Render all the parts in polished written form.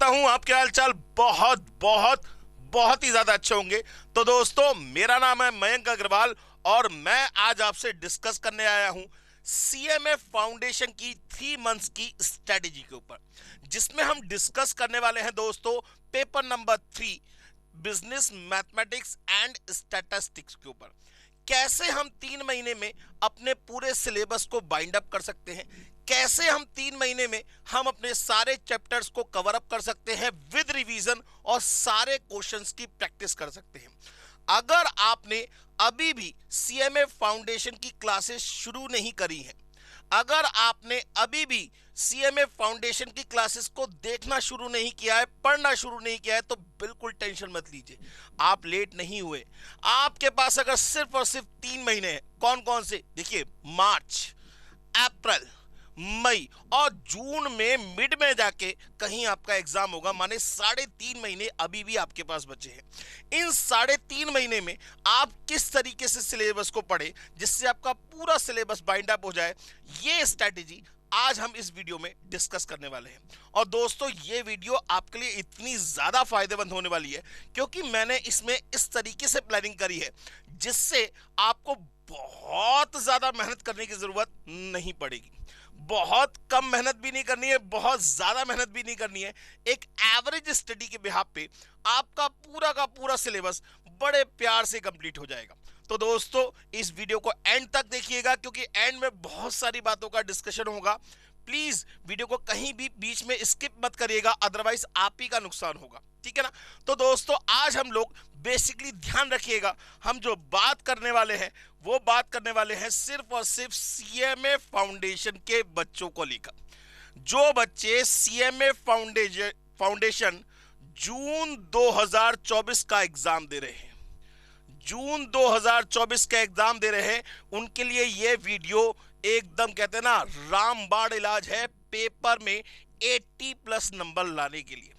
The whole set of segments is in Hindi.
करता हूं आपके हालचाल बहुत बहुत बहुत ही ज्यादा अच्छे होंगे। तो दोस्तों, मेरा नाम है मयंक अग्रवाल और मैं आज आपसे डिस्कस करने आया हूं सीएमए फाउंडेशन की 3 मंथ्स की स्ट्रेटेजी के ऊपर, जिसमें हम डिस्कस करने वाले हैं दोस्तों paper number 3 business mathematics and statistics के ऊपर। कैसे हम 3 महीने में अपने पूरे सिलेबस को बाइंड अप कर सकते हैं, कैसे हम 3 महीने में हम अपने सारे चैप्टर्स को कवर अप कर सकते हैं विद रिवीजन और सारे क्वेश्चंस की प्रैक्टिस कर सकते हैं। अगर आपने अभी भी सीएमए फाउंडेशन की क्लासेस शुरू नहीं करी हैं, अगर आपने अभी भी सीएमए फाउंडेशन की क्लासेस को देखना शुरू नहीं किया है, पढ़ना शुरू नहीं किया है, तो बिल्कुल टेंशन मत लीजिए, आप लेट नहीं हुए। आपके पास अगर सिर्फ और सिर्फ 3 महीने हैं, कौन कौन से देखिए, मार्च, अप्रैल, मई और जून में मिड में जाके कहीं आपका एग्जाम होगा, माने 3.5 महीने अभी भी आपके पास बचे हैं। इन 3.5 महीने में आप किस तरीके से सिलेबस को पढ़े जिससे आपका पूरा सिलेबस बाइंड अप हो जाए, ये स्ट्रैटेजी आज हम इस वीडियो में डिस्कस करने वाले हैं। और दोस्तों, ये वीडियो आपके लिए इतनी ज्यादा फायदेमंद होने वाली है क्योंकि मैंने इसमें इस तरीके से प्लानिंग करी है जिससे आपको बहुत ज्यादा मेहनत करने की जरूरत नहीं पड़ेगी, बहुत कम मेहनत भी नहीं करनी है, बहुत ज्यादा मेहनत भी नहीं करनी है। एक एवरेज स्टडी के बिहाफ पे आपका पूरा का पूरा सिलेबस बड़े प्यार से कंप्लीट हो जाएगा। तो दोस्तों, इस वीडियो को एंड तक देखिएगा क्योंकि एंड में बहुत सारी बातों का डिस्कशन होगा। प्लीज वीडियो को कहीं भी बीच में स्किप मत करिएगा, अदरवाइज आप ही का नुकसान होगा, ठीक है ना। तो दोस्तों, आज हम लोग बेसिकली ध्यान रखिएगा, हम जो बात करने वाले हैं वो बात करने वाले हैं सिर्फ और सिर्फ सीएमए फाउंडेशन के बच्चों को लेकर। जो बच्चे सीएमए फाउंडेशन जून 2024 का एग्जाम दे रहे हैं, जून 2024 का एग्जाम दे रहे हैं, उनके लिए यह वीडियो एकदम कहते हैं ना रामबाण इलाज है पेपर में 80+ नंबर लाने के लिए।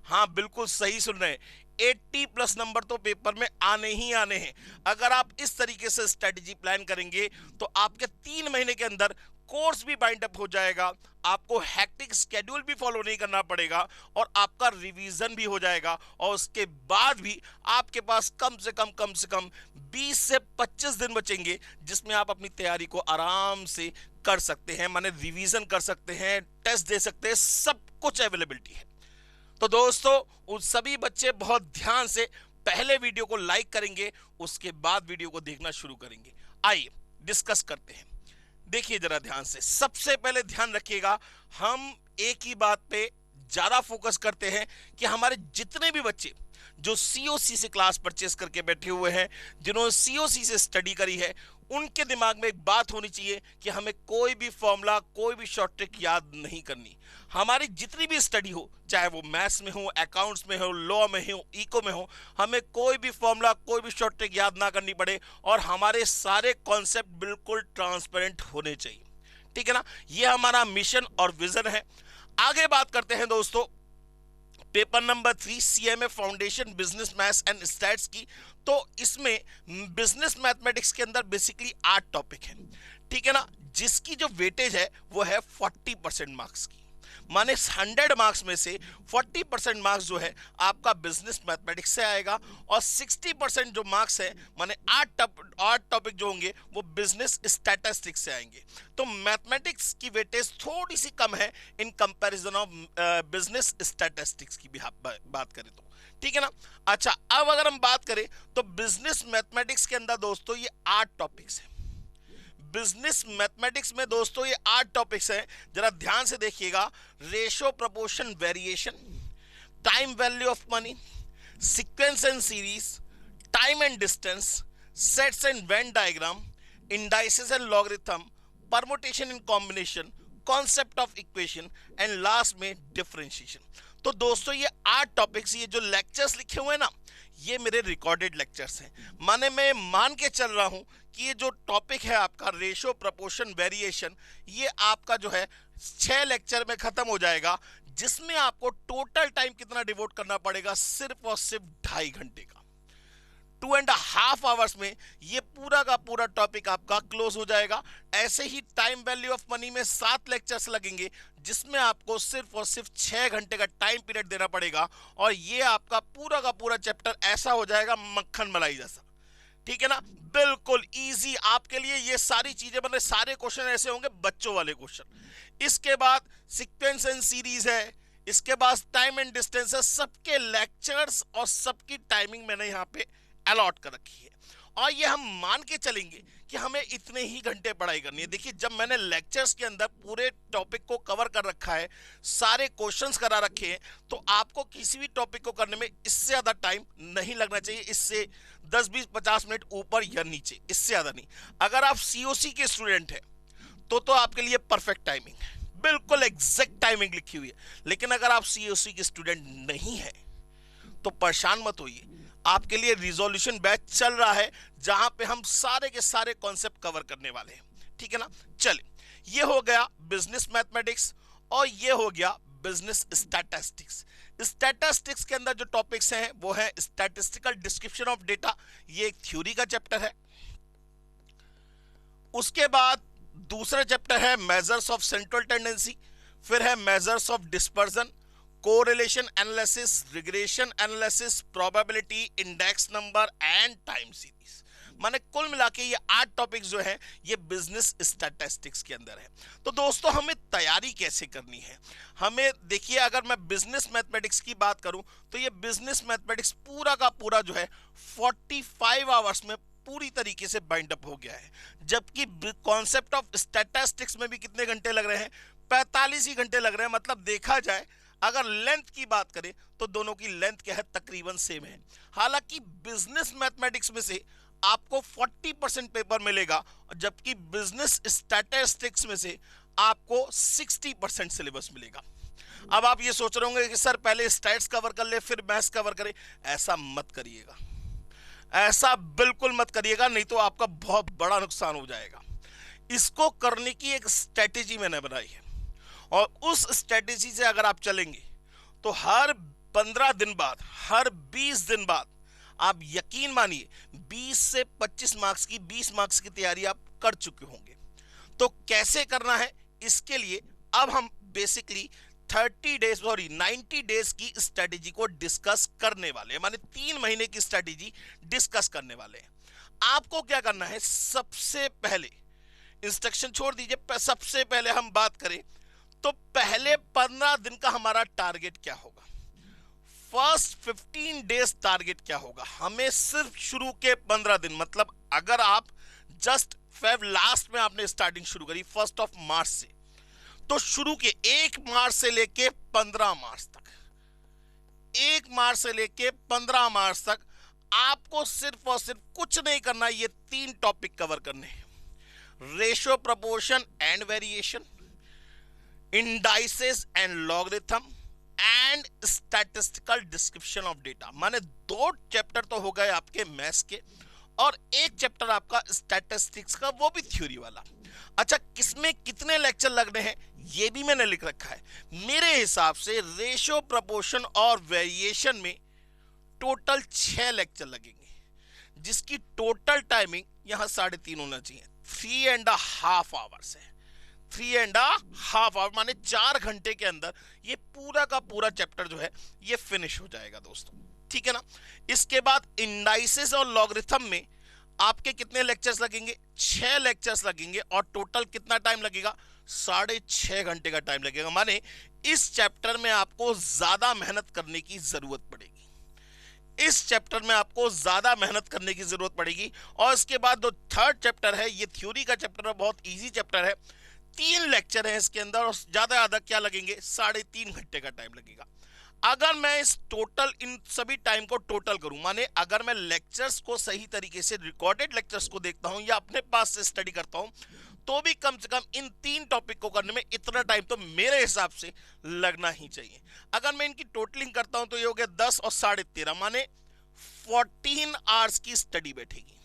हाँ, बिल्कुल सही सुन रहे हैं, 80+ नंबर तो पेपर में आने ही आने हैं। अगर आप इस तरीके से स्ट्रेटजी प्लान करेंगे तो आपके 3 महीने के अंदर कोर्स भी बाइंड अप हो जाएगा, आपको हैक्टिक स्केड्यूल भी फॉलो नहीं करना पड़ेगा और आपका रिवीजन भी हो जाएगा। और उसके बाद भी आपके पास कम से कम 20 से 25 दिन बचेंगे जिसमें आप अपनी तैयारी को आराम से कर सकते हैं, माने रिवीजन कर सकते हैं, टेस्ट दे सकते हैं, सब कुछ अवेलेबिलिटी है। तो दोस्तों, उन सभी बच्चे बहुत ध्यान से पहले वीडियो को लाइक करेंगे, उसके बाद वीडियो को देखना शुरू करेंगे। आइए डिस्कस करते हैं। देखिए जरा ध्यान से, सबसे पहले ध्यान रखिएगा, हम एक ही बात पे ज्यादा फोकस करते हैं कि हमारे जितने भी बच्चे जो सीओसी से क्लास परचेस करके बैठे हुए हैं, जिन्होंने सीओसी से स्टडी करी है, उनके दिमाग में एक बात होनी चाहिए कि हमें कोई भी फॉर्मूला, कोई भी शॉर्ट ट्रिक याद नहीं करनी। हमारी जितनी भी स्टडी हो, चाहे वो मैथ्स में हो, अकाउंट्स में हो, लॉ में हो, इको में हो, हमें कोई भी फॉर्मूला, कोई भी शॉर्ट ट्रिक याद ना करनी पड़े और हमारे सारे कॉन्सेप्ट बिल्कुल ट्रांसपेरेंट होने चाहिए, ठीक है ना। ये हमारा मिशन और विजन है। आगे बात करते हैं दोस्तों paper number 3 CMA foundation business maths and stats की। तो इसमें बिजनेस मैथमेटिक्स के अंदर बेसिकली 8 टॉपिक हैं, ठीक है ना, जिसकी जो वेटेज है वो है 40% मार्क्स की, माने 100 मार्क्स में से 40% मार्क्स जो है आपका बिजनेस मैथमेटिक्स से आएगा और 60% जो मार्क्स है, माने 8 टॉपिक जो होंगे वो बिजनेस स्टैटिस्टिक्स से आएंगे। तो मैथमेटिक्स की वेटेज थोड़ी सी कम है in comparison of business statistics की भी बात करें तो, ठीक है ना। अच्छा, अब अगर हम बात करें तो बिजनेस मैथमेटिक्स के अंदर दोस्तों ये 8 टॉपिक्स हैं। बिजनेस मैथमेटिक्स में दोस्तों ये 8 टॉपिक्स हैं, जरा ध्यान से देखिएगा। Ratio proportion variation, time value of money, sequence and series, time and distance, sets and Venn diagram, indices and logarithm, permutation and combination, concept of equation and last में डिफरेंशिएशन। तो दोस्तों, ये 8 टॉपिक्स, ये जो लेक्चर्स लिखे हुए हैं ना, ये मेरे रिकॉर्डेड लेक्चर्स हैं। माने मैं मान के चल रहा हूं कि ये जो टॉपिक है आपका रेशो प्रोपोर्शन वेरिएशन, ये आपका जो है 6 लेक्चर में खत्म हो जाएगा, जिसमें आपको टोटल टाइम कितना डिवोट करना पड़ेगा, सिर्फ और सिर्फ 2.5 घंटे का। 2.5 आवर्स में ये पूरा का पूरा टॉपिक आपका क्लोज हो जाएगा। ऐसे ही टाइम वैल्यू ऑफ मनी में 7 लेक्चर्स लगेंगे, जिसमें आपको सिर्फ और सिर्फ 6 घंटे का टाइम पीरियड देना पड़ेगा, और ये आपका पूरा का पूरा चैप्टर ऐसा हो जाएगा मक्खन मलाई जैसा। ठीक है ना, बिल्कुल इजी आपके लिए ये सारी चीजें, मतलब सारे क्वेश्चन ऐसे होंगे बच्चों वाले क्वेश्चन। इसके बाद सीक्वेंस एंड सीरीज है, इसके बाद टाइम एंड डिस्टेंस है, सबके लेक्चर्स और सबकी टाइमिंग मैंने यहाँ पे अलॉट कर रखी है। और ये हम मान के चलेंगे कि हमें इतने ही घंटे पढ़ाई करनी है। देखिए, जब मैंने लेक्चर्स के अंदर पूरे टॉपिक को कवर कर रखा है, सारे क्वेश्चंस करा रखे हैं, तो आपको किसी भी टॉपिक को करने में इससे ज्यादा टाइम नहीं लगना चाहिए। इससे 10 20 50 मिनट ऊपर या नीचे, इससे ज्यादा नहीं। अगर आप सीओसी के स्टूडेंट हैं तो आपके लिए परफेक्ट टाइमिंग है, बिल्कुल एग्जैक्ट टाइमिंग लिखी हुई है। लेकिन अगर आप सीओसी के स्टूडेंट नहीं है तो परेशान मत होइए, आपके लिए रिजोल्यूशन बैच चल रहा है, जहां पे हम सारे के सारे कॉन्सेप्ट कवर करने वाले हैं। ठीक है ना, चले, ये हो गया बिजनेस मैथमेटिक्स और ये हो गया बिजनेस स्टैटिस्टिक्स। स्टैटिस्टिक्स के अंदर जो टॉपिक्स हैं वो है स्टैटिस्टिकल डिस्क्रिप्शन ऑफ डेटा, ये एक थ्योरी का चैप्टर है। उसके बाद दूसरा चैप्टर है मेजर्स ऑफ सेंट्रल टेंडेंसी, फिर है measures of dispersion, correlation analysis, regression analysis, probability, index number and time series. माने कुल मिला के ये 8 टॉपिक्स जो है ये बिजनेस स्टैटिस्टिक्स के अंदर है। तो दोस्तों, हमें तैयारी कैसे करनी है? हमें देखिए, अगर मैं बिजनेस मैथमेटिक्स की बात करूं तो ये बिजनेस मैथमेटिक्स पूरा का पूरा जो है 45 आवर्स में पूरी तरीके से बाइंड अप हो गया है, जबकि कॉन्सेप्ट ऑफ स्टैटिस्टिक्स में भी कितने घंटे लग रहे हैं? 45 ही घंटे लग रहे हैं। मतलब देखा जाए, अगर लेंथ की बात करें तो दोनों की लेंथ क्या है, तकरीबन सेम है। हालांकि बिजनेस मैथमेटिक्स में से आपको 40% पेपर मिलेगा, जबकि बिजनेस स्टैटिस्टिक्स में से आपको 60% सिलेबस मिलेगा। अब आप ये सोच रहे होंगे कि सर पहले स्टैट्स कवर कर ले फिर मैथ्स कवर करें। ऐसा मत करिएगा, ऐसा बिल्कुल मत करिएगा, नहीं तो आपका बहुत बड़ा नुकसान हो जाएगा। इसको करने की एक स्ट्रेटेजी मैंने बनाई है, और उस स्ट्रेटेजी से अगर आप चलेंगे तो हर 15 दिन बाद, हर 20 दिन बाद, आप यकीन मानिए 20 से 25 मार्क्स की, 20 मार्क्स की तैयारी आप कर चुके होंगे। तो कैसे करना है, इसके लिए अब हम बेसिकली 90 डेज की स्ट्रेटेजी को डिस्कस करने वाले हैं। माने 3 महीने की स्ट्रेटेजी डिस्कस करने वाले हैं। आपको क्या करना है, सबसे पहले इंस्ट्रक्शन छोड़ दीजिए, सबसे पहले हम बात करें तो पहले 15 दिन का हमारा टारगेट क्या होगा, फर्स्ट 15 डेज टारगेट क्या होगा। हमें सिर्फ शुरू के 15 दिन, मतलब अगर आप जस्ट फेब लास्ट में आपने स्टार्टिंग शुरू करी 1 मार्च से, तो शुरू के 1 मार्च से लेके 15 मार्च तक, 1 मार्च से लेके 15 मार्च तक आपको सिर्फ और सिर्फ कुछ नहीं करना, ये 3 टॉपिक कवर करने हैं: ratio, proportion and variation, indices and logarithm and statistical description of data. माने 2 चैप्टर तो हो गए आपके मैथ्स के, और 1 चैप्टर आपका स्टैटिस्टिक्स का, वो भी थ्योरी वाला। अच्छा, किसमें कितने लेक्चर लगने हैं ये भी मैंने लिख रखा है। मेरे हिसाब से रेशियो, प्रोपोर्शन और वेरिएशन में टोटल 6 लेक्चर लगेंगे, जिसकी टोटल टाइमिंग यहां 3.5 होना चाहिए। 3.5 आवर्स है, 3.5 आवर माने 4 घंटे के अंदर ये पूरा का पूरा चैप्टर जो है ये फिनिश हो जाएगा दोस्तों। ठीक है ना। इसके बाद इंडाइसेस और लॉगरिथम में आपके कितने लेक्चर्स लगेंगे? 6 लेक्चर्स लगेंगे, और टोटल कितना टाइम लगेगा? 6.5 घंटे का टाइम लगेगा। माने इस चैप्टर में आपको ज्यादा मेहनत करने की जरूरत पड़ेगी, इस चैप्टर में आपको ज्यादा मेहनत करने की जरूरत पड़ेगी। और इसके बाद जो 3rd चैप्टर है, ये थ्योरी का चैप्टर है, बहुत इजी चैप्टर है, 3 लेक्चर है इसके अंदर, और ज्यादा क्या लगेंगे? 3.5 घंटे का टाइम लगेगा। अगर मैं इस टोटल, इन सभी टाइम को टोटल करूं, माने अगर मैं लेक्चर्स को सही तरीके से, रिकॉर्डेड लेक्चर्स को देखता हूं या अपने पास से स्टडी करता हूं, तो भी कम से कम इन 3 टॉपिक को करने में इतना टाइम तो मेरे हिसाब से लगना ही चाहिए। अगर मैं इनकी टोटलिंग करता हूं तो ये हो गया 10 और 13.5, माने 14 आवर्स की स्टडी बैठेगी।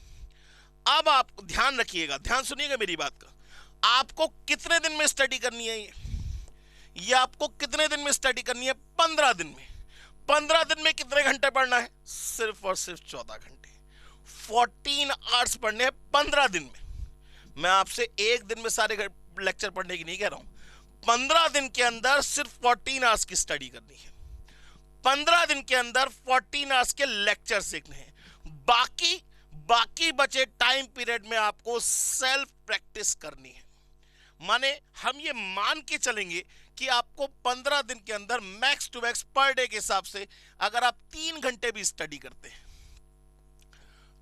अब आप ध्यान रखिएगा, ध्यान सुनिएगा मेरी बात का। आपको कितने दिन में स्टडी करनी है ये आपको कितने दिन में स्टडी करनी है? 15 दिन में। 15 दिन में कितने घंटे पढ़ना है? सिर्फ और सिर्फ 14 घंटे। 14 आवर्स पढ़ने हैं 15 दिन में। मैं आपसे एक दिन में सारे लेक्चर पढ़ने की नहीं कह रहा हूं, 15 दिन के अंदर सिर्फ 14 आवर्स की स्टडी करनी है। 15 दिन के अंदर 14 आवर्स के लेक्चर्स देखने हैं। बाकी बचे टाइम पीरियड में आपको सेल्फ प्रैक्टिस करनी है। माने हम ये मान के चलेंगे कि आपको 15 दिन के अंदर max to max per day के हिसाब से अगर आप 3 घंटे भी स्टडी करते हैं,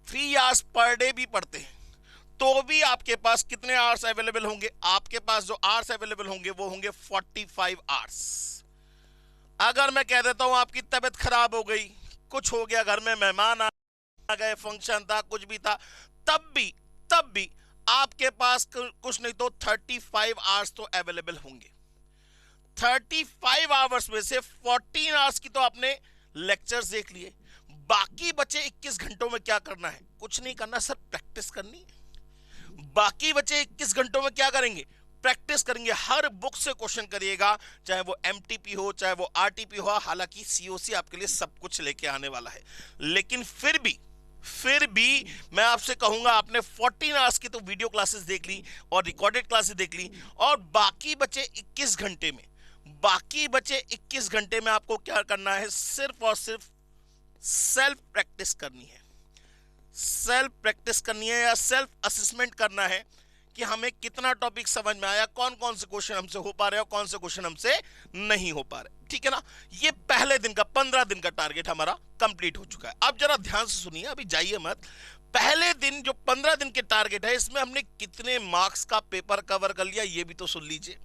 3 आवर्स पर डे भी पढ़ते हैं, तो भी आपके पास कितने आवर्स अवेलेबल होंगे? आपके पास जो आवर्स अवेलेबल होंगे वो होंगे 45 आवर्स। अगर मैं कह देता हूं आपकी तबीयत खराब हो गई, कुछ हो गया, घर में मेहमान आ गए, फंक्शन था, कुछ भी था, तब भी आपके पास कुछ नहीं तो 35 आवर्स तो अवेलेबल होंगे। 35 आवर्स में से 14 आवर्स की तो आपने लेक्चर्स देख लिए, बाकी बचे 21 घंटों में क्या करना है? कुछ नहीं करना सर, प्रैक्टिस करनी है। बाकी बचे 21 घंटों में क्या करेंगे? प्रैक्टिस करेंगे। हर बुक से क्वेश्चन करिएगा, चाहे वो एमटीपी हो, चाहे वो आरटीपी हो। हालांकि सीओसी आपके लिए सब कुछ लेके आने वाला है, लेकिन फिर भी मैं आपसे कहूंगा, आपने 14 आवर्स की तो वीडियो क्लासेस देख ली और रिकॉर्डेड क्लासेस देख ली, और बाकी बचे 21 घंटे में आपको क्या करना है? सिर्फ और सिर्फ सेल्फ प्रैक्टिस करनी है। सेल्फ प्रैक्टिस करनी है या सेल्फ असेसमेंट करना है कि हमें कितना टॉपिक समझ में आया, कौन कौन से क्वेश्चन हमसे हो पा रहे हैं और कौन से क्वेश्चन हमसे नहीं हो पा रहे। ठीक है ना? ये पहले दिन का 15 दिन का टारगेट हमारा कंप्लीट हो चुका है। अब जरा ध्यान से सुनिए, अभी जाइए मत। पहले दिन जो 15 दिन के टारगेट है, इसमें हमने कितने मार्क्स का पेपर कवर कर लिया ये भी तो सुन लीजिए।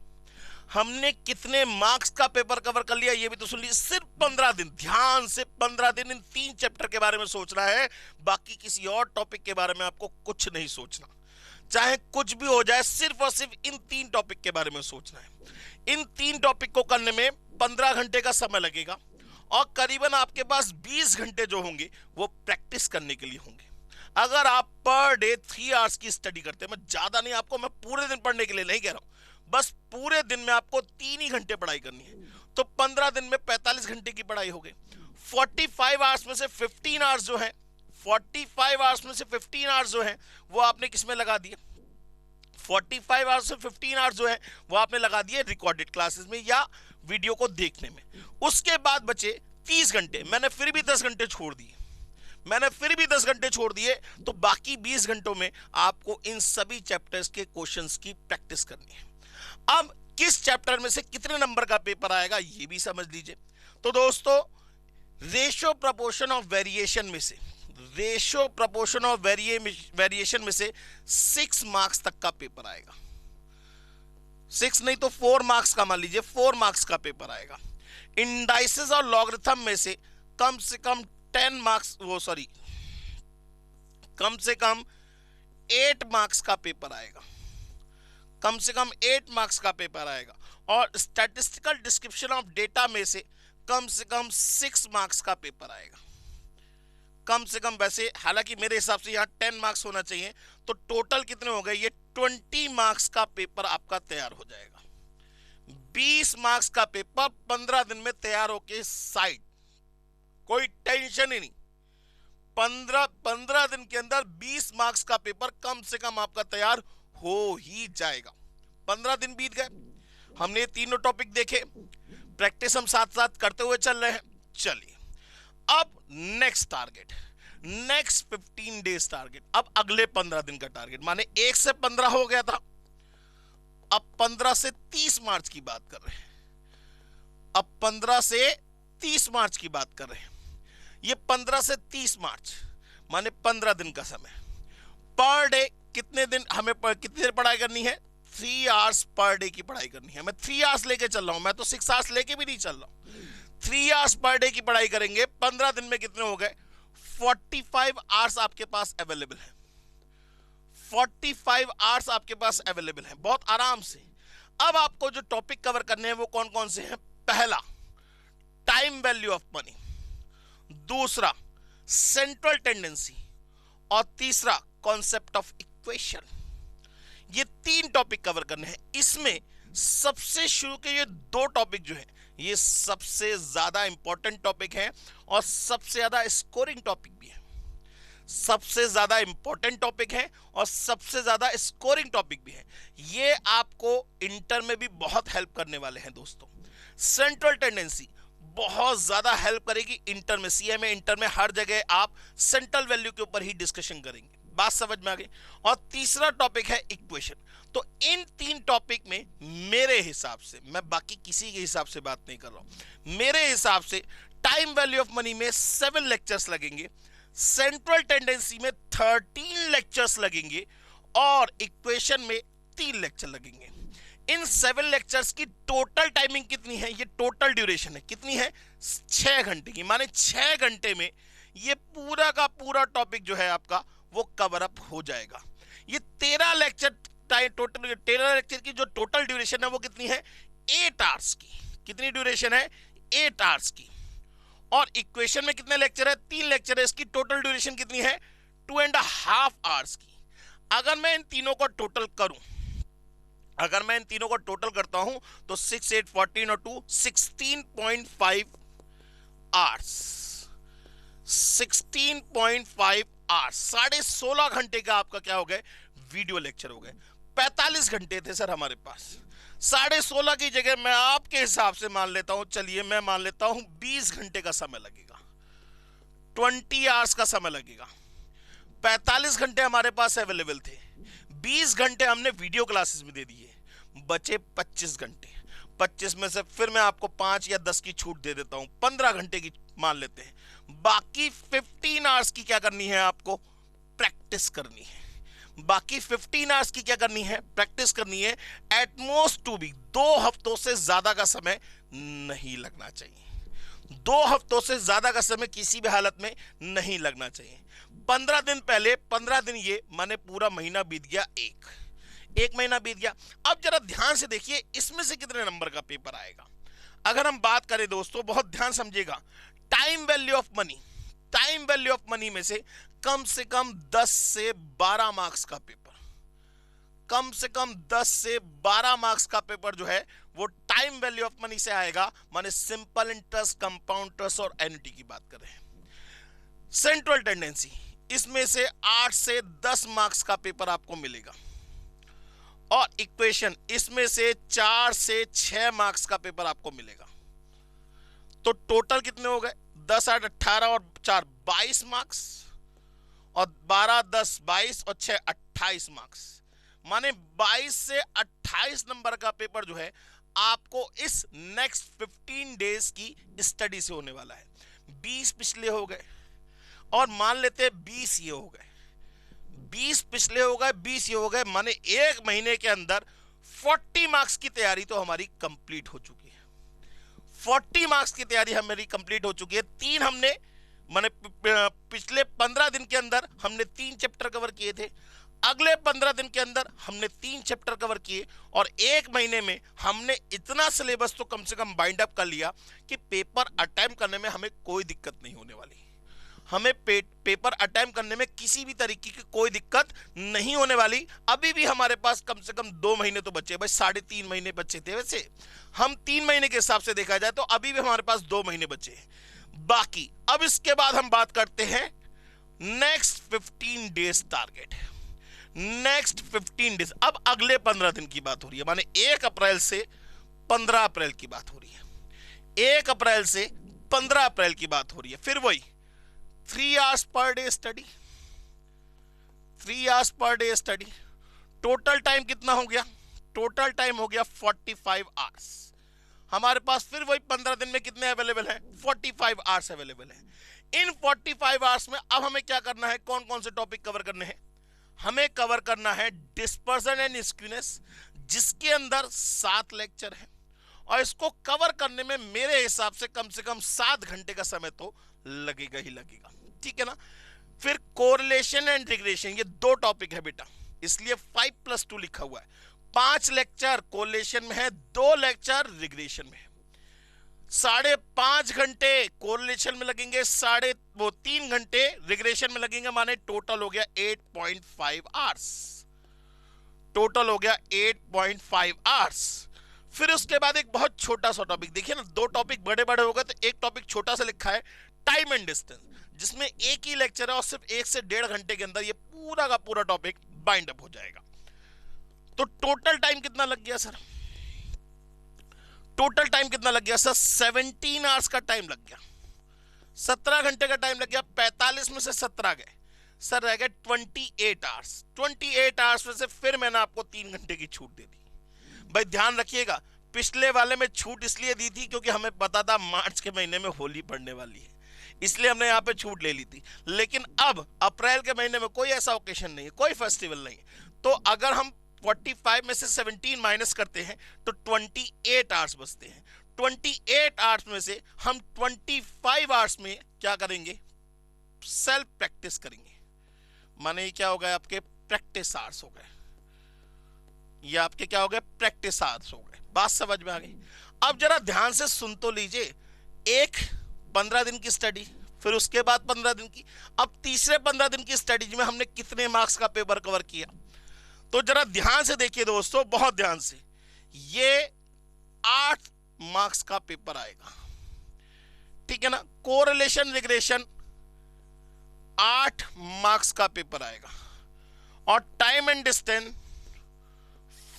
हमने कितने मार्क्स का पेपर कवर कर लिया ये भी तो सुन लीजिए। सिर्फ 15 दिन, ध्यान से 15 दिन इन 3 चैप्टर के बारे में सोचना है, बाकी किसी और टॉपिक के बारे में आपको कुछ नहीं सोचना। चाहे कुछ भी हो जाए, सिर्फ और सिर्फ इन 3 टॉपिक के बारे में सोचना है। इन 3 टॉपिक को करने में 15 घंटे का समय लगेगा, और करीबन आपके पास 20 घंटे जो होंगे वो प्रैक्टिस करने के लिए होंगे। अगर आप पर डे 3 आवर्स की स्टडी करते हैं, मैं ज्यादा नहीं, आपको मैं पूरे दिन पढ़ने के लिए नहीं कह रहा हूं, बस पूरे दिन में आपको 3 ही घंटे पढ़ाई करनी है, तो 15 दिन में 45 घंटे की पढ़ाई हो गई। 45 आवर्स में से 15 आवर्स जो है, 45 आवर्स में से 15 आवर्स जो है वो आपने किस में लगा दिए? 45 आवर्स से 15 आवर्स जो है वो आपने लगा दिए रिकॉर्डेड क्लासेस में या वीडियो को देखने में। उसके बाद बचे 30 घंटे, मैंने फिर भी 10 घंटे छोड़ दिए, तो बाकी 20 घंटों में आपको इन सभी चैप्टर्स के क्वेश्चंस की प्रैक्टिस करनी है। अब किस चैप्टर में से कितने नंबर का पेपर आएगा ये भी समझ लीजिए। तो दोस्तों, रेशियो प्रोपोर्शन ऑफ वेरिएशन में से 6 मार्क्स तक का पेपर आएगा। 6 नहीं तो 4 मार्क्स का, मान लीजिए 4 मार्क्स का पेपर आएगा। इंडाइसेस और लॉगरिथम में से कम से कम 10 मार्क्स, कम से कम 8 मार्क्स का पेपर आएगा। कम से कम 8 मार्क्स का पेपर आएगा। और स्टैटिस्टिकल डिस्क्रिप्शन ऑफ डेटा में से कम 6 मार्क्स का पेपर आएगा। कम से कम, वैसे हालांकि मेरे हिसाब से यहाँ 10 मार्क्स होना चाहिए, तो टोटल कितने हो गए? ये 20 मार्क्स का पेपर आपका तैयार हो जाएगा। 20 मार्क्स का पेपर 15 दिन में तैयार होके साइड, कोई टेंशन ही नहीं। 15 दिन के अंदर 20 मार्क्स का पेपर कम से कम आपका तैयार हो ही जाएगा। 15 दिन बीत गए, हमने तीनों टॉपिक देखे, प्रैक्टिस हम साथ साथ करते हुए चल रहे हैं। चलिए अब नेक्स्ट 15 डेज टारगेट। अब अगले 15 दिन का टारगेट, माने 1 से 15 हो गया था, अब 15 से 30 मार्च की बात कर रहे हैं। अब 15 से 30 मार्च की बात कर रहे हैं। ये 15 से 30 मार्च माने 15 दिन का समय। पर डे कितने देर पढ़ाई करनी है? 3 आवर्स पर डे की पढ़ाई करनी है। मैं 3 आवर्स लेके चल रहा हूं, मैं तो 6 आवर्स लेके भी नहीं चल रहा हूं। 3 आवर्स पर डे की पढ़ाई करेंगे। 15 दिन में कितने हो गए? 45 आवर्स आपके पास अवेलेबल है। 45 आवर्स आपके पास अवेलेबल है, बहुत आराम से। अब आपको जो टॉपिक कवर करने हैं वो कौन कौन से हैं? पहला, टाइम वैल्यू ऑफ मनी। दूसरा, सेंट्रल टेंडेंसी। और तीसरा, कॉन्सेप्ट ऑफ इक्वेशन। ये 3 टॉपिक कवर करने हैं। इसमें सबसे शुरू के ये 2 टॉपिक जो है, ये सबसे ज्यादा इंपॉर्टेंट टॉपिक है और सबसे ज्यादा स्कोरिंग टॉपिक भी है। सबसे ज्यादा इंपॉर्टेंट टॉपिक है और सबसे ज्यादा स्कोरिंग टॉपिक भी है। ये आपको इंटर में भी बहुत हेल्प करने वाले हैं दोस्तों। सेंट्रल टेंडेंसी बहुत ज्यादा हेल्प करेगी इंटर में। सीएमए इंटर में हर जगह आप सेंट्रल वैल्यू के ऊपर ही डिस्कशन करेंगे। बात समझ में आ गई। और तीसरा टॉपिक है इक्वेशन। तो इन तीन टॉपिक में मेरे हिसाब से, मैं बाकी किसी के हिसाब से बात नहीं कर रहा हूं, मेरे हिसाब से टाइम वैल्यू ऑफ मनी में 7 लेक्चर्स लगेंगे, सेंट्रल टेंडेंसी में 13 लेक्चर्स लगेंगे और इक्वेशन में 3 लेक्चर लगेंगे। इन 7 लेक्चर्स की टोटल टाइमिंग कितनी है? ये टोटल ड्यूरेशन है, कितनी है? 6 घंटे की। माने 6 घंटे में ये पूरा का पूरा टॉपिक जो है आपका वो कवर अप हो जाएगा। ये 13 लेक्चर टोटल 13 लेक्चर की जो टोटल ड्यूरेशन है वो कितनी है? 8 आवर्स की। कितनी ड्यूरेशन है? 8 आवर्स की। और इक्वेशन में कितने लेक्चर है? 3 लेक्चर है। इसकी टोटल ड्यूरेशन कितनी है? 2.5 आवर्स की। अगर मैं इन तीनों को टोटल करूं, अगर मैं इन तीनों को टोटल करता हूं तो 6, 8, 14 और 2 16.5 आवर्स। 16.5 आवर्स, 16.5 घंटे का आपका क्या हो गए? वीडियो लेक्चर हो गए। 45 घंटे थे सर हमारे पास। 16.5 की जगह मैं आपके हिसाब से मान लेता हूं, चलिए मैं मान लेता हूं 20 घंटे का समय लगेगा, 20 आवर्स का समय लगेगा। 45 घंटे हमारे पास अवेलेबल थे, 20 घंटे हमने वीडियो क्लासेस में दे दिए, बचे 25 घंटे। 25 में से फिर मैं आपको 5 या 10 की छूट दे देता हूं, 15 घंटे की मान लेते हैं। बाकी 15 आवर्स की क्या करनी है? आपको प्रैक्टिस करनी है। बाकी 15 आवर्स की क्या करनी है? प्रैक्टिस करनी है। एटमोस्ट टू बी 2 हफ्तों से ज्यादा का समय नहीं लगना चाहिए। 2 हफ्तों से ज्यादा का समय किसी भी हालत में नहीं लगना चाहिए। 15 दिन पहले, 15 दिन ये माने पूरा महीना बीत गया, एक महीना बीत गया। अब जरा ध्यान से देखिए इसमें से कितने नंबर का पेपर आएगा। अगर हम बात करें दोस्तों, बहुत ध्यान समझिएगा, time value of money, time value of money में से कम 10 से 12 मार्क्स का पेपर, कम से कम 10 से 12 मार्क्स का पेपर जो है वो टाइम वैल्यू ऑफ मनी से आएगा। माने सिंपल इंटरेस्ट, कंपाउंड इंटरेस्ट और एन्युटी की बात कर रहे हैं। सेंट्रल टेंडेंसी, इसमें से 8 से 10 मार्क्स का पेपर आपको मिलेगा। और इक्वेशन, इसमें से 4 से 6 मार्क्स का पेपर आपको मिलेगा। तो टोटल कितने हो गए? 10, 8, 18 और 4 22 मार्क्स, और 12, 10, 22 और 6 28 मार्क्स। माने 22 से 28 नंबर का पेपर जो है आपको इस नेक्स्ट 15 डेज की स्टडी से होने वाला है। 20 पिछले हो गए और मान लेते हैं 20 ये हो गए, 20 पिछले हो गए, 20 ये हो गए। माने एक महीने के अंदर 40 मार्क्स की तैयारी तो हमारी कंप्लीट हो चुकी है। 40 मार्क्स की तैयारी हमारी कंप्लीट हो चुकी है। 3 हमने माने पिछले 15 दिन के अंदर हमने 3 चैप्टर कवर किए थे, अगले 15 दिन के अंदर हमने 3 चैप्टर कवर किए, और एक महीने में हमने इतना सिलेबस तो कम से कम बाइंड अप कर लिया कि पेपर अटेम्प्ट करने में हमें कोई दिक्कत नहीं होने वाली। हमें पेपर अटेम्प्ट करने में किसी भी तरीके की कोई दिक्कत नहीं होने वाली। अभी भी हमारे पास कम से कम 2 महीने तो बचे, भाई 3.5 महीने बचे थे। वैसे हम 3 महीने के हिसाब से देखा जाए तो अभी भी हमारे पास 2 महीने बचे हैं बाकी। अब इसके बाद हम बात करते हैं next 15 days target. Next 15 days, अब अगले 15 दिन की बात हो रही है। माने 1 अप्रैल से 15 अप्रैल की बात हो रही है। 1 अप्रैल से 15 अप्रैल की बात हो रही है। फिर वही 3 hours per day study, 3 hours per day study. Total time कितना हो गया? टोटल टाइम हो गया 45 आवर्स। हमारे पास फिर वही 15 दिन में कितने अवेलेबल हैं? 45 आवर्स अवेलेबल हैं। इन 45 आवर्स में अब हमें क्या करना है? कौन कौन से टॉपिक कवर करने हैं? हमें कवर करना है डिस्पर्सन एंड स्क्यूनेस, जिसके अंदर 7 लेक्चर है, और इसको कवर करने में मेरे हिसाब से कम 7 घंटे का समय तो लगेगा ही लगेगा। ठीक है ना? फिर कोरिलेशन एंड रिग्रेशन, ये 2 टॉपिक है बेटा, इसलिए 5+2 लिखा हुआ है। 5 लेक्चर कोरिलेशन में है, 2 लेक्चर रिग्रेशन में है। 5.5 घंटे कोरिलेशन में लगेंगे, 3 घंटे रिग्रेशन में लगेंगे। माने टोटल हो गया 8.5 आवर्स। टोटल हो गया 8.5 आवर्स। फिर उसके बाद एक बहुत छोटा सा टॉपिक, देखिए ना, 2 टॉपिक बड़े बड़े हो गए तो एक टॉपिक छोटा सा लिखा है, टाइम एंड डिस्टेंस, जिसमें एक ही लेक्चर है और सिर्फ 1 से 1.5 घंटे के अंदर ये पूरा का पूरा टॉपिक बाइंड अप हो जाएगा। तो टोटल टाइम कितना लग गया सर? टोटल टाइम कितना लग गया सर? 17 आवर्स का टाइम लग गया, 17 घंटे का टाइम लग गया। 45 में से 17 गए, सर रह गए 28 आवर्स। 28 आवर्स में से फिर मैंने आपको 3 घंटे की छूट दे दी। भाई ध्यान रखिएगा, पिछले वाले में छूट इसलिए दी थी क्योंकि हमें पता था मार्च के महीने में होली पड़ने वाली है, इसलिए हमने यहाँ पे छूट ले ली थी। लेकिन अब अप्रैल के महीने में कोई ऐसा ओकेशन नहीं है, कोई फेस्टिवल नहीं है, तो अगर हम 45 में से 17 माइनस करते हैं तो 28 आवर्स बचते हैं। 28 आवर्स में से हम 25 आवर्स में क्या करेंगे? सेल्फ प्रैक्टिस करेंगे। माने ये क्या हो गए? आपके प्रैक्टिस आवर्स हो गए, ये आपके क्या हो गए? प्रैक्टिस आवर्स हो गए। बात समझ में आ गई? अब जरा ध्यान से सुन तो लीजिए, एक 15 दिन की स्टडी, फिर उसके बाद 15 दिन की, अब तीसरे 15 दिन की स्टडी में हमने कितने मार्क्स का पेपर कवर किया? तो जरा ध्यान से देखिए दोस्तों, बहुत ध्यान से, ये 8 मार्क्स का पेपर आएगा, ठीक है ना। कोरिलेशन रिग्रेशन 8 मार्क्स का पेपर आएगा, और टाइम एंड डिस्टेंस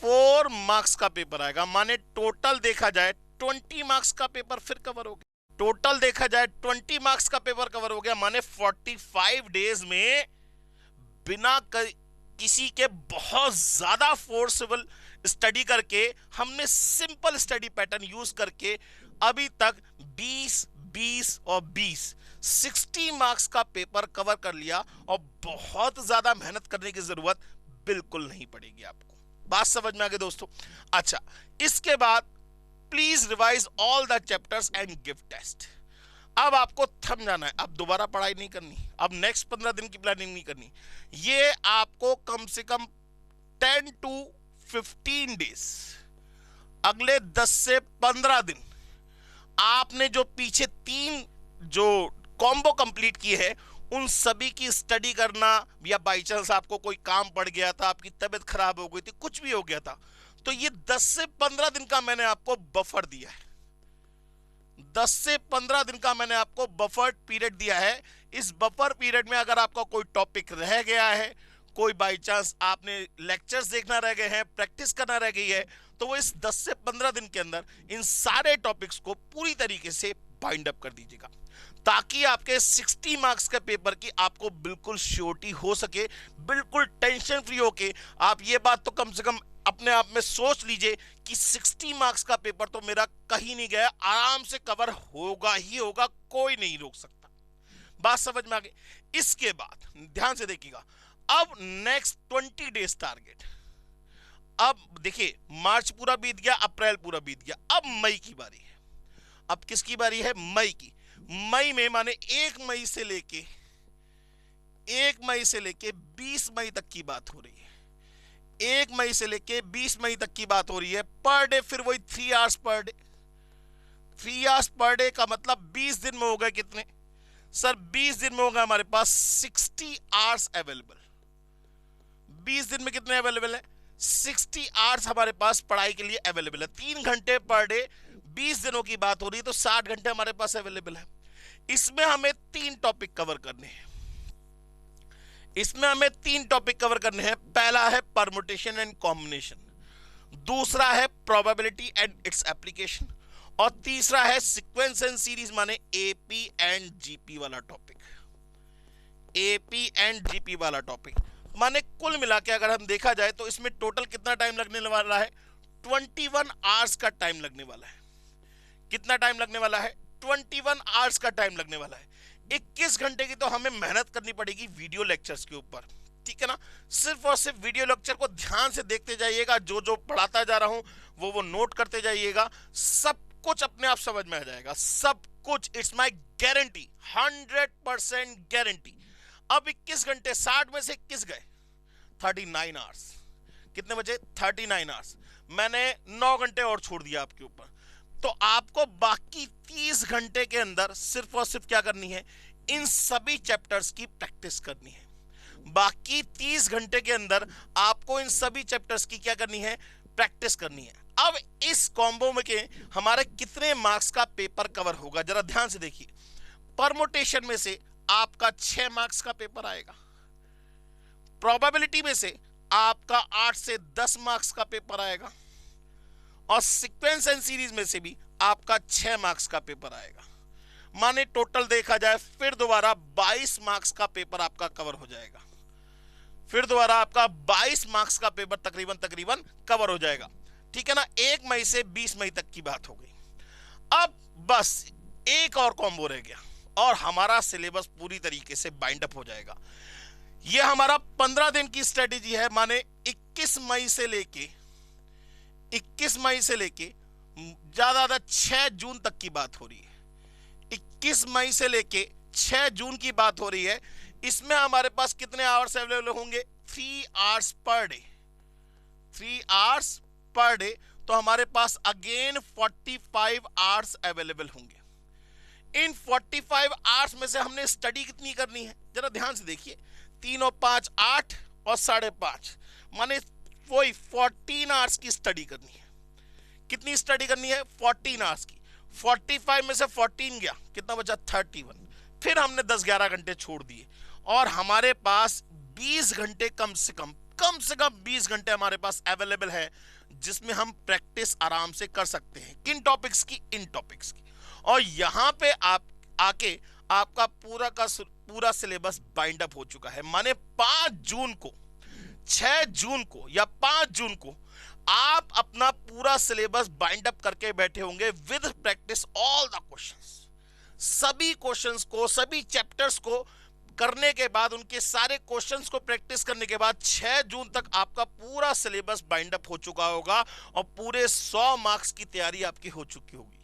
4 मार्क्स का पेपर आएगा। माने टोटल देखा जाए 20 मार्क्स का पेपर फिर कवर हो गया। टोटल देखा जाए 20 मार्क्स का पेपर कवर हो गया, माने 45 डेज में बिना किसी के बहुत ज्यादा फोर्सेबल स्टडी करके, हमने सिंपल स्टडी पैटर्न यूज करके अभी तक 20, 20 और 20 60 मार्क्स का पेपर कवर कर लिया, और बहुत ज्यादा मेहनत करने की जरूरत बिल्कुल नहीं पड़ेगी आपको। बात समझ में आ गई दोस्तों? अच्छा, इसके बाद please revise all the chapters and give test. अब आपको थम जाना है, अब दोबारा पढ़ाई नहीं करनी, अब नेक्स्ट 15 दिन की प्लानिंग नहीं करनी। ये आपको कम से कम 10 to 15 डेज, अगले 10 से 15 दिन आपने जो पीछे 3 जो कॉम्बो कंप्लीट किए हैं उन सभी की स्टडी करना, या बाई चांस आपको कोई काम पड़ गया था, आपकी तबीयत खराब हो गई थी, कुछ भी हो गया था, तो ये 10 से 15 दिन का मैंने आपको बफर दिया है। 10 से 15 दिन का मैंने आपको बफर पीरियड दिया है। इस बफर पीरियड में अगर आपका कोई टॉपिक रह गया है, कोई बाई चांस आपने लेक्चर्स देखना रह गए हैं, प्रैक्टिस करना रह गई है, तो वो इस 10 से 15 दिन के अंदर इन सारे टॉपिक्स को पूरी तरीके से बाइंड अप कर दीजिएगा, ताकि आपके 60 मार्क्स के पेपर की आपको बिल्कुल श्योरिटी हो सके, बिल्कुल टेंशन फ्री होके। आप ये बात तो कम से कम अपने आप में सोच लीजिए कि 60 मार्क्स का पेपर तो मेरा कहीं नहीं गया, आराम से कवर होगा ही होगा, कोई नहीं रोक सकता। बात समझ में आ गई? इसके बाद ध्यान से देखिएगा, अब नेक्स्ट 20 डेज टारगेट। अब देखिए, मार्च पूरा बीत गया, अप्रैल पूरा बीत गया, अब मई की बारी है। अब किसकी बारी है? मई की। मई में माने 1 मई से लेके 20 मई तक की बात हो रही है। 1 मई से लेके 20 मई तक की बात हो रही है। पर डे फिर वही 3 hours per day. 3 hours per day का मतलब 20 दिन में हो गए कितने सर? 20 दिन में होगा हमारे पास 60 आवर्स अवेलेबल। 20 दिन में कितने अवेलेबल है? 60 आवर्स हमारे पास पढ़ाई के लिए अवेलेबल है। 3 घंटे पर डे, 20 दिनों की बात हो रही है, तो 60 घंटे हमारे पास अवेलेबल है। इसमें हमें 3 टॉपिक कवर करने हैं। पहला है परमुटेशन एंड कॉम्बिनेशन, दूसरा है प्रोबेबिलिटी एंड इट्स एप्लीकेशन, और तीसरा है सीक्वेंस एंड सीरीज माने एपी एंड जीपी वाला टॉपिक। माने कुल मिला के अगर हम देखा जाए तो इसमें टोटल कितना टाइम लगने वाला है? 21 आवर्स का टाइम लगने वाला है। कितना टाइम लगने वाला है? 21 आवर्स का टाइम लगने वाला है। 21 घंटे की तो हमें मेहनत करनी पड़ेगी वीडियो लेक्चर्स के ऊपर, ठीक है ना। सिर्फ और सिर्फ वीडियो लेक्चर को ध्यान से देखते जाइएगा, जो जो पढ़ाता जा रहा हूं वो नोट करते जाइएगा, सब कुछ अपने आप समझ में आ जाएगा, सब कुछ। It's my guarantee, 100% guarantee. अब 21 घंटे, 60 में से 21 गए, 39 आवर्स। कितने बचे? 39 आवर्स। मैंने 9 घंटे और छोड़ दिया आपके ऊपर, तो आपको बाकी 30 घंटे के अंदर सिर्फ और सिर्फ क्या करनी है? इन सभी चैप्टर्स की प्रैक्टिस करनी है। बाकी 30 घंटे के अंदर आपको इन सभी चैप्टर्स की क्या करनी है? प्रैक्टिस करनी है। अब इस कॉम्बो में के हमारे कितने मार्क्स का पेपर कवर होगा, जरा ध्यान से देखिए। परमुटेशन में से आपका 6 मार्क्स का पेपर आएगा, प्रोबेबिलिटी में से आपका 8 से 10 मार्क्स का पेपर आएगा, और सीक्वेंस एंड सीरीज में से भी आपका 6 मार्क्स का पेपर आएगा। माने टोटल देखा जाए फिर दोबारा 22 मार्क्स का पेपर आपका कवर हो जाएगा, फिर दोबारा आपका 22 मार्क्स का पेपर तकरीबन कवर हो जाएगा। ठीक है ना, 1 मई से 20 मई तक की बात हो गई। अब बस एक और कॉम्बो रह गया और हमारा सिलेबस पूरी तरीके से बाइंड अप हो जाएगा। यह हमारा 15 दिन की स्ट्रेटेजी है, माने 21 मई से लेके ज्यादा 6 जून तक की बात हो रही है। 21 मई से लेके 6 जून की बात हो रही है। इसमें हमारे पास कितने आवर्स अवेलेबल होंगे? 3 hours per day, 3 hours per day. तो हमारे पास अगेन 45 आवर्स अवेलेबल होंगे। इन 45 आवर्स में से हमने स्टडी कितनी करनी है, जरा ध्यान से देखिए। 3 और 5 8 और 5.5, माने वही 14 आवर्स की स्टडी करनी है। कितनी स्टडी करनी है? 14 आवर्स की। 45 में से 14 गया, कितना बचा? 31। फिर हमने 10-11 घंटे छोड़ दिए और हमारे पास 20 घंटे कम से कम 20 घंटे हमारे पास अवेलेबल है, जिसमें हम प्रैक्टिस आराम से कर सकते हैं। किन टॉपिक्स की? इन टॉपिक्स की। और यहां पे आप आके आपका पूरा सिलेबस बाइंड अप हो चुका है। माने 5 जून को, 6 जून को या 5 जून को आप अपना पूरा सिलेबस बाइंड अप करके बैठे होंगे with practice all the questions. सभी क्वेश्चंस को, सभी चैप्टर्स को करने के बाद, उनके सारे क्वेश्चंस को प्रैक्टिस करने के बाद 6 जून तक आपका पूरा सिलेबस बाइंड अप हो चुका होगा और पूरे 100 मार्क्स की तैयारी आपकी हो चुकी होगी।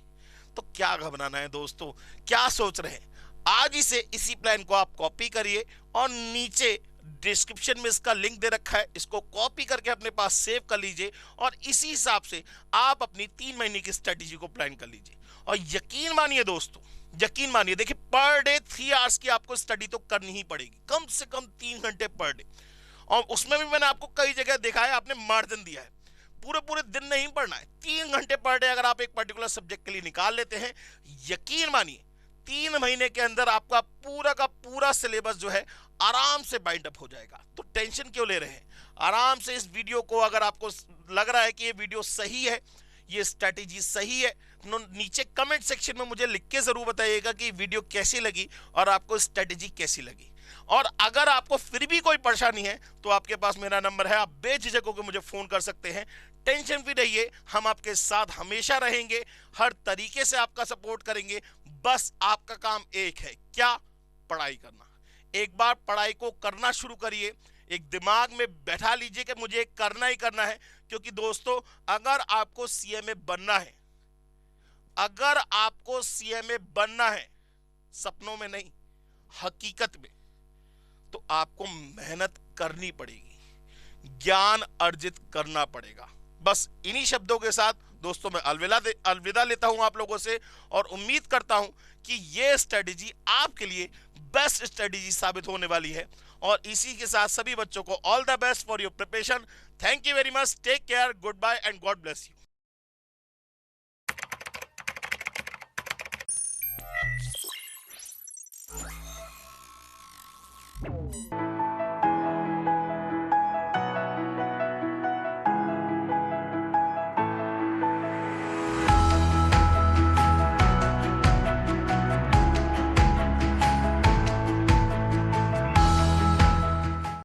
तो क्या घबराना है दोस्तों, क्या सोच रहे हैं? आज ही से इसी प्लान को आप कॉपी करिए और नीचे डिस्क्रिप्शन में इसका लिंक दे रखा है, इसको कॉपी करके अपने पास सेव कर लीजिए और इसी हिसाब से आप अपनी 3 महीने की स्ट्रेटेजी को प्लान कर लीजिए। और यकीन मानिए दोस्तों, यकीन मानिए, देखिए पर डे 3 आवर्स की आपको स्टडी तो करनी ही पड़ेगी, कम से कम 3 घंटे पर डे। और उसमें भी मैंने आपको कई जगह देखा है, आपने मार्जिन दिया है, पूरे दिन नहीं पढ़ना है। 3 घंटे पर डे अगर आप एक पर्टिकुलर सब्जेक्ट के लिए निकाल लेते हैं, यकीन मानिए 3 महीने के अंदर आपका पूरा का पूरा सिलेबस जो है आराम से बाइंड अप हो जाएगा। तो टेंशन क्यों ले रहे हैं? आराम से इस वीडियो को, अगर आपको लग रहा है कि ये वीडियो सही है, ये स्ट्रैटेजी सही है, नीचे कमेंट सेक्शन में मुझे लिख के जरूर बताइएगा कि वीडियो कैसी लगी और आपको स्ट्रैटेजी कैसी लगी। और अगर आपको फिर भी कोई परेशानी है तो आपके पास मेरा नंबर है, आप बेझिझक होकर मुझे फोन कर सकते हैं। टेंशन फ्री रहिए, हम आपके साथ हमेशा रहेंगे, हर तरीके से आपका सपोर्ट करेंगे। बस आपका काम एक है, क्या? पढ़ाई करना। एक बार पढ़ाई को करना शुरू करिए, एक दिमाग में बैठा लीजिए कि मुझे करना ही करना है। क्योंकि दोस्तों, अगर आपको सीएमए बनना है, अगर आपको सीएमए बनना है, सपनों में नहीं, हकीकत में, तो आपको मेहनत करनी पड़ेगी, ज्ञान अर्जित करना पड़ेगा। बस इन्हीं शब्दों के साथ दोस्तों मैं अलविदा लेता हूं आप लोगों से और उम्मीद करता हूं कि ये स्ट्रेटेजी आपके लिए बेस्ट स्ट्रेटेजी साबित होने वाली है। और इसी के साथ सभी बच्चों को all the best for your preparation. Thank you very much, take care, goodbye and God bless you.